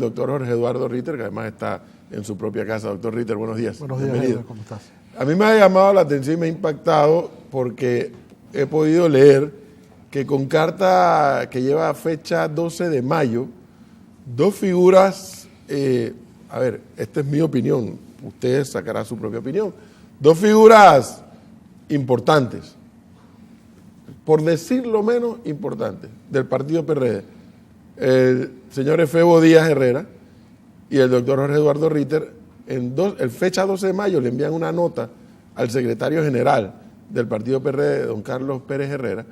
doctor Jorge Eduardo Ritter, que además está en su propia casa. Doctor Ritter, buenos días. Buenos días, bienvenido. ¿cómo estás? A mí me ha llamado la atención y me ha impactado porque he podido leer que con carta que lleva fecha 12 de mayo, dos figuras, esta es mi opinión, usted sacará su propia opinión, dos figuras importantes, por decirlo menos importantes, del partido PRD, el señor Efebo Díaz Herrera y el doctor Jorge Eduardo Ritter, en fecha 12 de mayo le envían una nota al secretario general del partido PRD, don Carlos Pérez Herrera,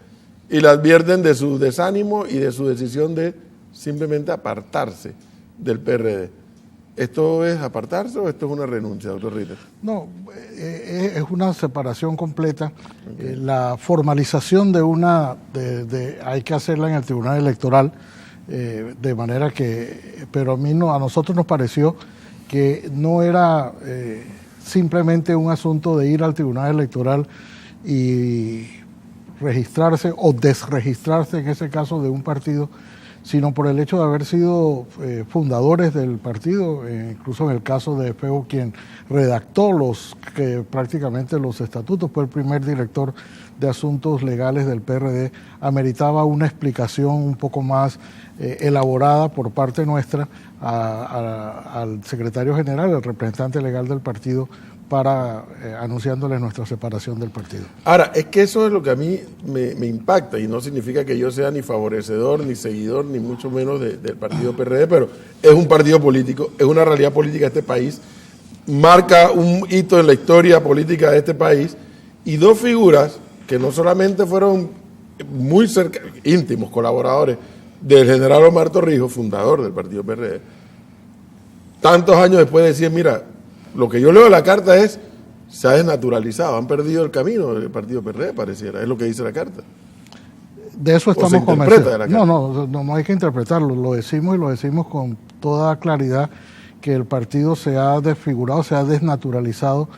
y le advierten de su desánimo y de su decisión de simplemente apartarse del PRD. ¿Esto es apartarse o esto es una renuncia, doctor Ritter? No, es una separación completa. Okay. La formalización hay que hacerla en el Tribunal Electoral, de manera que, pero a nosotros nos pareció que no era simplemente un asunto de ir al Tribunal Electoral y registrarse o desregistrarse en ese caso de un partido, sino por el hecho de haber sido fundadores del partido, incluso en el caso de Efebo, quien redactó prácticamente los estatutos, fue el primer director de asuntos legales del PRD, ameritaba una explicación un poco más elaborada por parte nuestra al secretario general, el representante legal del partido, para anunciándole nuestra separación del partido. Ahora, es que eso es lo que a mí me impacta, y no significa que yo sea ni favorecedor, ni seguidor, ni mucho menos del partido PRD, pero es un partido político, es una realidad política de este país, marca un hito en la historia política de este país, y dos figuras que no solamente fueron muy íntimos colaboradores del general Omar Torrijos, fundador del partido PRD, tantos años después decían, mira, lo que yo leo de la carta se ha desnaturalizado, han perdido el camino del partido PRD, pareciera, es lo que dice la carta. De eso estamos convencidos. No hay que interpretarlo, lo decimos y lo decimos con toda claridad, que el partido se ha desfigurado, se ha desnaturalizado,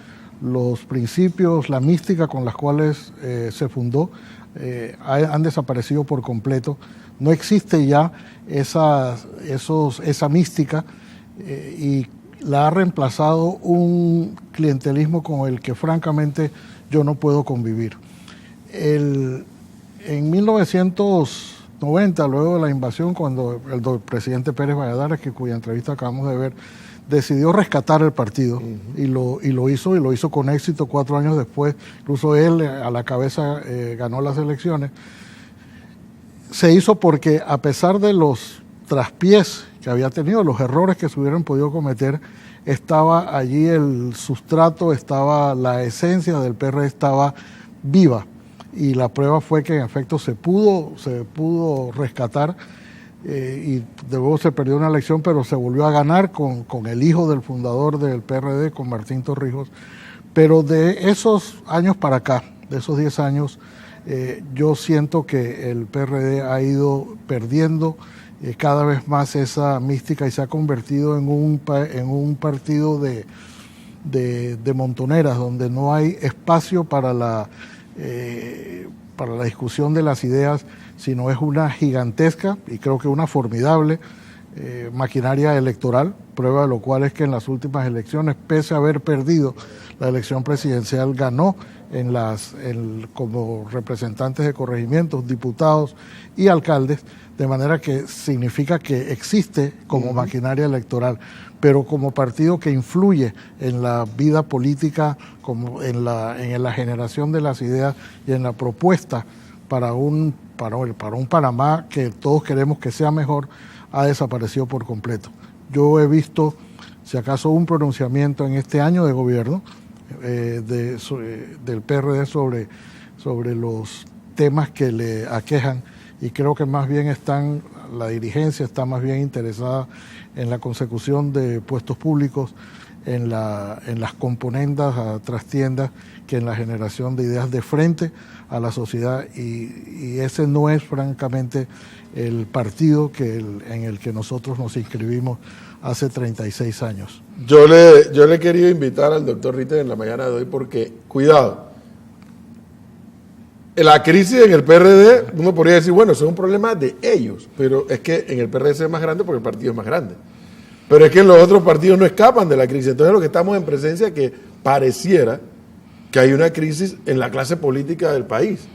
los principios, la mística con las cuales se fundó, han desaparecido por completo. No existe ya esa mística y la ha reemplazado un clientelismo con el que francamente yo no puedo convivir. En 1990, luego de la invasión, cuando el presidente Pérez Valladares, cuya entrevista acabamos de ver, decidió rescatar el partido, y lo hizo con éxito 4 años después, incluso él a la cabeza ganó las elecciones. Se hizo porque, a pesar de los traspiés que había tenido, los errores que se hubieran podido cometer, estaba allí el sustrato, estaba la esencia del PRD, estaba viva, y la prueba fue que en efecto se pudo rescatar, y luego se perdió una elección, pero se volvió a ganar con el hijo del fundador del PRD, con Martín Torrijos. Pero de esos años para acá, de esos 10 años, yo siento que el PRD ha ido perdiendo cada vez más esa mística y se ha convertido en un partido de montoneras, donde no hay espacio para la discusión de las ideas, sino es una gigantesca y creo que una formidable maquinaria electoral, prueba de lo cual es que en las últimas elecciones, pese a haber perdido la elección presidencial, ganó como representantes de corregimientos, diputados y alcaldes, de manera que significa que existe como maquinaria electoral, pero como partido que influye en la vida política, como en la generación de las ideas y en la propuesta para un Panamá que todos queremos que sea mejor, ha desaparecido por completo. Yo he visto, si acaso, un pronunciamiento en este año de gobierno del PRD sobre los temas que le aquejan, y creo que más bien la dirigencia está más bien interesada en la consecución de puestos públicos, en las componendas a trastiendas, que en la generación de ideas de frente a la sociedad, y ese no es francamente el partido en el que nosotros nos inscribimos hace 36 años. Yo le he querido invitar al doctor Ritter en la mañana de hoy porque, cuidado, la crisis en el PRD, uno podría decir, bueno, eso es un problema de ellos, pero es que en el PRD es más grande porque el partido es más grande. Pero es que los otros partidos no escapan de la crisis. Entonces lo que estamos en presencia es que pareciera que hay una crisis en la clase política del país.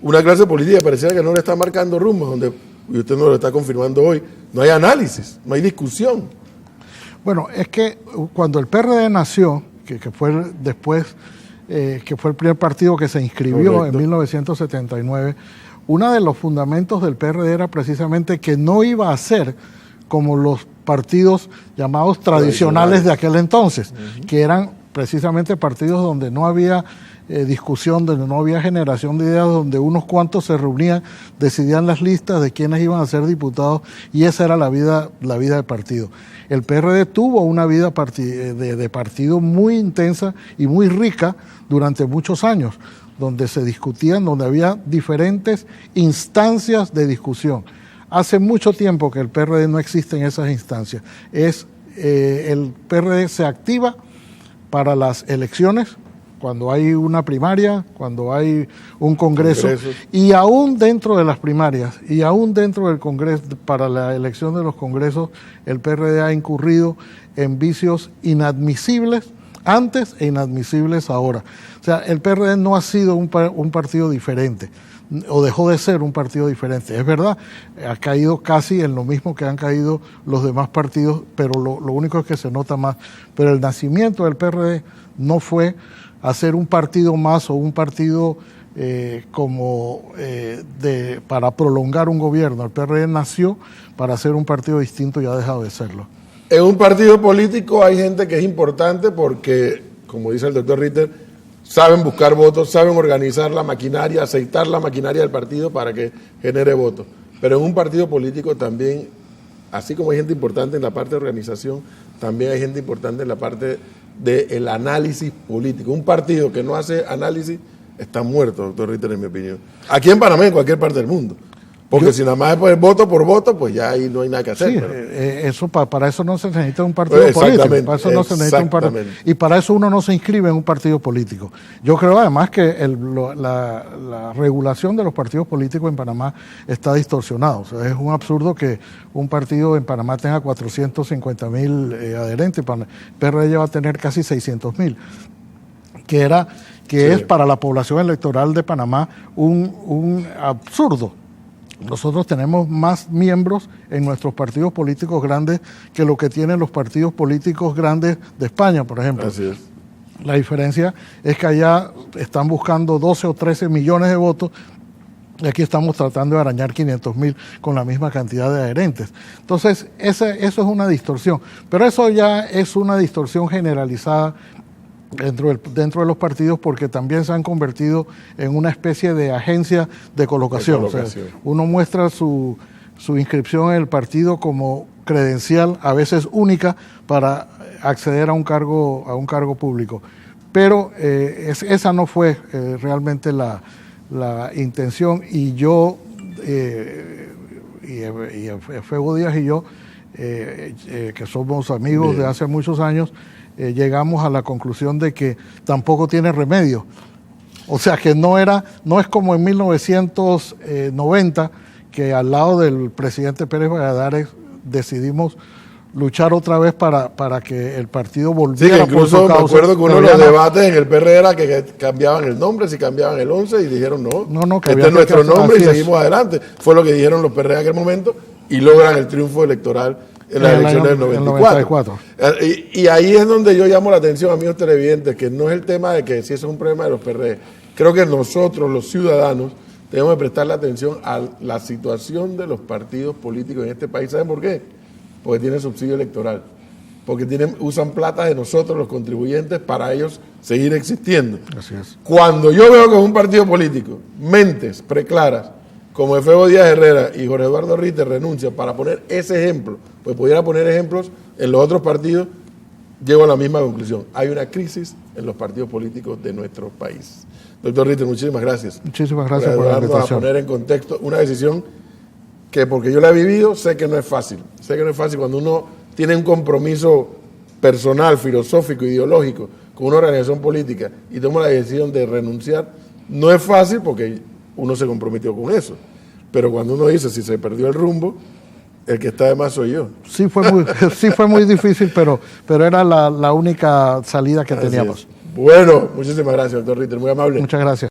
Una clase política que pareciera que no le está marcando rumbo, donde, y usted nos lo está confirmando hoy, no hay análisis, no hay discusión. Bueno, es que cuando el PRD nació, que fue después, que fue el primer partido que se inscribió. Correcto. En 1979, uno de los fundamentos del PRD era precisamente que no iba a ser como los partidos llamados tradicionales de aquel entonces, que eran precisamente partidos donde no había discusión, donde no había generación de ideas, donde unos cuantos se reunían, decidían las listas de quiénes iban a ser diputados, y esa era la vida del partido. El PRD tuvo una vida de partido muy intensa y muy rica durante muchos años, donde se discutían, donde había diferentes instancias de discusión. Hace mucho tiempo que el PRD no existe en esas instancias. El PRD se activa para las elecciones, cuando hay una primaria, cuando hay un congreso, y aún dentro de las primarias, y aún dentro del congreso, para la elección de los congresos, el PRD ha incurrido en vicios inadmisibles antes e inadmisibles ahora. O sea, el PRD no ha sido un partido diferente, o dejó de ser un partido diferente. Es verdad, ha caído casi en lo mismo que han caído los demás partidos, pero lo único es que se nota más. Pero el nacimiento del PRD no fue hacer un partido más o un partido para prolongar un gobierno. El PRD nació para ser un partido distinto y ha dejado de serlo. En un partido político hay gente que es importante porque, como dice el doctor Ritter, saben buscar votos, saben organizar la maquinaria, aceitar la maquinaria del partido para que genere votos. Pero en un partido político también, así como hay gente importante en la parte de organización, también hay gente importante en la parte del análisis político. Un partido que no hace análisis está muerto, doctor Ritter, en mi opinión. Aquí en Panamá y en cualquier parte del mundo. Porque si nada más es voto por voto, pues ya ahí no hay nada que hacer. Sí, para eso no se necesita un partido político. Para eso no se necesita un partido. Y para eso uno no se inscribe en un partido político. Yo creo además que la regulación de los partidos políticos en Panamá está distorsionada. O sea, es un absurdo que un partido en Panamá tenga 450,000 adherentes. El PRD va a tener casi 600,000. Que es para la población electoral de Panamá un absurdo. Nosotros tenemos más miembros en nuestros partidos políticos grandes que lo que tienen los partidos políticos grandes de España, por ejemplo. Así es. La diferencia es que allá están buscando 12 o 13 millones de votos y aquí estamos tratando de arañar 500,000 con la misma cantidad de adherentes. Entonces, eso es una distorsión. Pero eso ya es una distorsión generalizada dentro de los partidos, porque también se han convertido en una especie de agencia de colocación. O sea, uno muestra su inscripción en el partido como credencial, a veces única, para acceder a un cargo público. Pero esa no fue realmente la intención, y yo, y Efebo Díaz y yo, que somos amigos de hace muchos años, llegamos a la conclusión de que tampoco tiene remedio. O sea, que no es como en 1990, que al lado del presidente Pérez Valladares decidimos luchar otra vez para que el partido volviera. Sí, que incluso me acuerdo que uno de los debates en el PRD era que cambiaban el nombre, si cambiaban el 11, y dijeron no, que este es nuestro nombre y seguimos adelante. Fue lo que dijeron los PRD en aquel momento, y logran el triunfo electoral en las elecciones del 94. Y ahí es donde yo llamo la atención, amigos televidentes, que no es el tema de que si eso es un problema de los PRD. Creo que nosotros, los ciudadanos, tenemos que prestarle atención a la situación de los partidos políticos en este país. ¿Saben por qué? Porque tienen subsidio electoral. Porque usan plata de nosotros, los contribuyentes, para ellos seguir existiendo. Así es. Cuando yo veo que un partido político, mentes preclaras, como Efebo Díaz Herrera y Jorge Eduardo Ritter, renuncian para poner ese ejemplo, pues pudiera poner ejemplos en los otros partidos, llego a la misma conclusión. Hay una crisis en los partidos políticos de nuestro país. Doctor Ritter, muchísimas gracias. Muchísimas gracias por la invitación. A poner en contexto una decisión que, porque yo la he vivido, sé que no es fácil. Sé que no es fácil cuando uno tiene un compromiso personal, filosófico, ideológico con una organización política y toma la decisión de renunciar. No es fácil porque uno se comprometió con eso. Pero cuando uno dice, si se perdió el rumbo, El que está de más soy yo. Sí fue muy difícil, pero era la única salida que Así teníamos. es. Bueno, muchísimas gracias, doctor Ritter, muy amable. Muchas gracias.